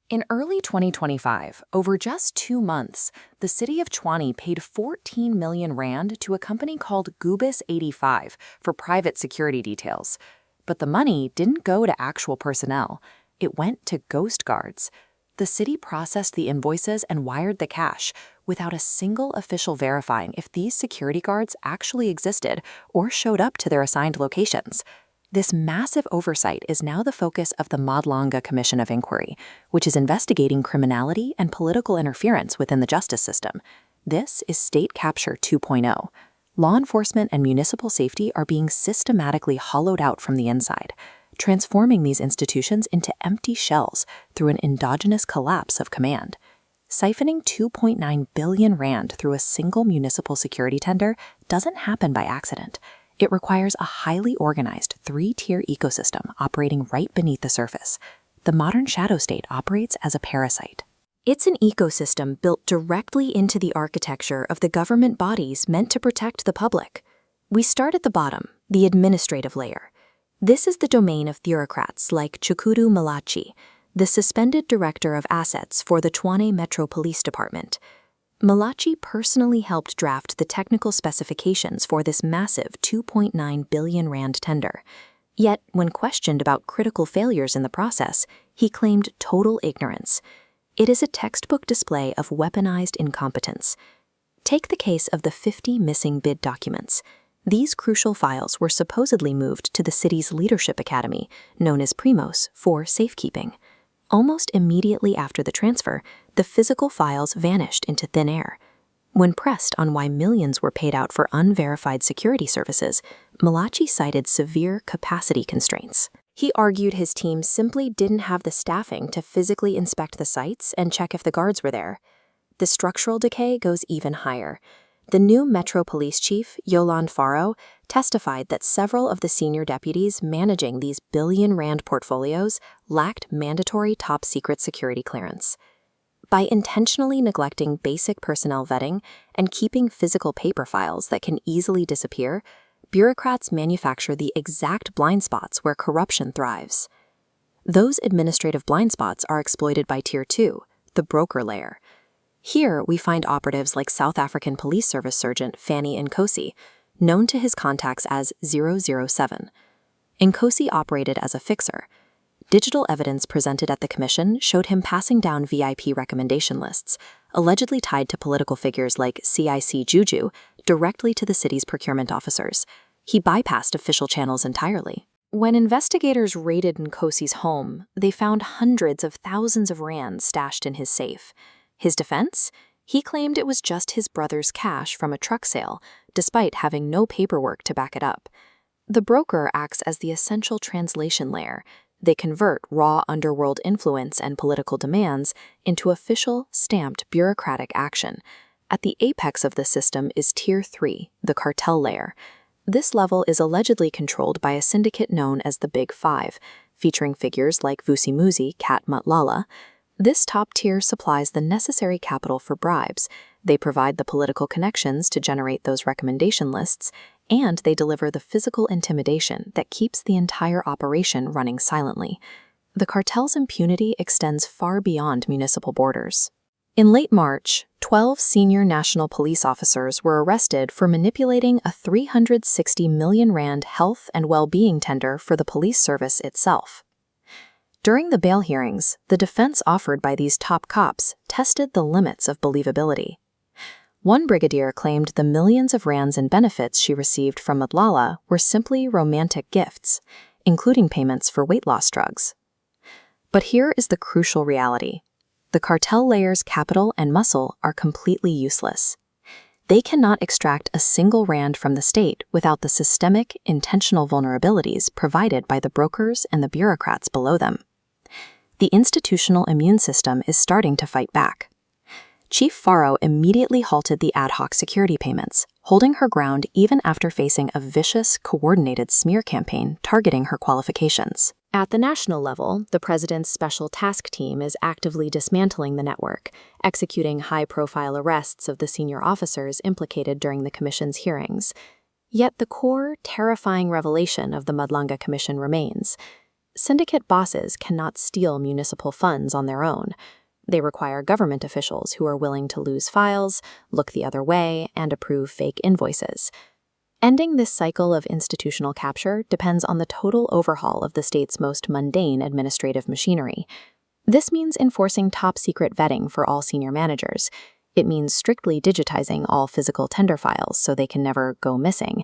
In early 2025, over just 2 months, the city of Chwani paid 14 million rand to a company called Gubis 85 for private security details. But the money didn't go to actual personnel. It went to ghost guards. The city processed the invoices and wired the cash without a single official verifying if these security guards actually existed or showed up to their assigned locations. This massive oversight is now the focus of the Madlanga Commission of Inquiry, which is investigating criminality and political interference within the justice system. This is State Capture 2.0. Law enforcement and municipal safety are being systematically hollowed out from the inside, transforming these institutions into empty shells through an endogenous collapse of command. Siphoning 2.9 billion rand through a single municipal security tender doesn't happen by accident. It requires a highly organized three-tier ecosystem operating right beneath the surface. The modern shadow state operates as a parasite. It's an ecosystem built directly into the architecture of the government bodies meant to protect the public. We start at the bottom, the administrative layer. This is the domain of bureaucrats like Chukwudu Malachi, the suspended director of assets for the Tshwane Metro Police Department. Malachi personally helped draft the technical specifications for this massive 2.9 billion rand tender. Yet, when questioned about critical failures in the process, he claimed total ignorance. It is a textbook display of weaponized incompetence. Take the case of the 50 missing bid documents. These crucial files were supposedly moved to the city's leadership academy, known as Primos, for safekeeping. Almost immediately after the transfer, the physical files vanished into thin air. When pressed on why millions were paid out for unverified security services, Malachi cited severe capacity constraints. He argued his team simply didn't have the staffing to physically inspect the sites and check if the guards were there. The structural decay goes even higher. The new Metro Police Chief, Yolande Faro, testified that several of the senior deputies managing these billion-rand portfolios lacked mandatory top-secret security clearance. By intentionally neglecting basic personnel vetting and keeping physical paper files that can easily disappear, bureaucrats manufacture the exact blind spots where corruption thrives. Those administrative blind spots are exploited by Tier 2, the broker layer. Here, we find operatives like South African Police Service Sergeant Fanny Nkosi, known to his contacts as 007. Nkosi operated as a fixer. Digital evidence presented at the commission showed him passing down VIP recommendation lists, allegedly tied to political figures like CIC Juju, directly to the city's procurement officers. He bypassed official channels entirely. When investigators raided Nkosi's home, they found hundreds of thousands of rands stashed in his safe. His defense? He claimed it was just his brother's cash from a truck sale, despite having no paperwork to back it up. The broker acts as the essential translation layer. They convert raw underworld influence and political demands into official, stamped bureaucratic action. At the apex of the system is Tier 3, the cartel layer. This level is allegedly controlled by a syndicate known as the Big Five, featuring figures like Vusimuzi Kat Matlala. This top tier supplies the necessary capital for bribes. They provide the political connections to generate those recommendation lists, and they deliver the physical intimidation that keeps the entire operation running silently. The cartel's impunity extends far beyond municipal borders. In late March, 12 senior national police officers were arrested for manipulating a 360 million rand health and well-being tender for the police service itself. During the bail hearings, the defense offered by these top cops tested the limits of believability. One brigadier claimed the millions of rands in benefits she received from Madlala were simply romantic gifts, including payments for weight loss drugs. But here is the crucial reality. The cartel layer's capital and muscle are completely useless. They cannot extract a single rand from the state without the systemic, intentional vulnerabilities provided by the brokers and the bureaucrats below them. The institutional immune system is starting to fight back. Chief Faro immediately halted the ad hoc security payments, holding her ground even after facing a vicious, coordinated smear campaign targeting her qualifications. At the national level, the president's special task team is actively dismantling the network, executing high-profile arrests of the senior officers implicated during the commission's hearings. Yet the core, terrifying revelation of the Madlanga Commission remains. Syndicate bosses cannot steal municipal funds on their own. They require government officials who are willing to lose files, look the other way, and approve fake invoices. Ending this cycle of institutional capture depends on the total overhaul of the state's most mundane administrative machinery. This means enforcing top-secret vetting for all senior managers. It means strictly digitizing all physical tender files so they can never go missing.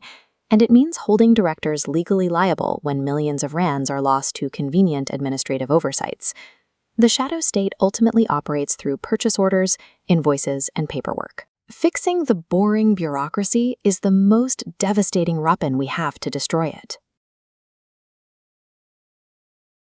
And it means holding directors legally liable when millions of rands are lost to convenient administrative oversights. The shadow state ultimately operates through purchase orders, invoices, and paperwork. Fixing the boring bureaucracy is the most devastating weapon we have to destroy it.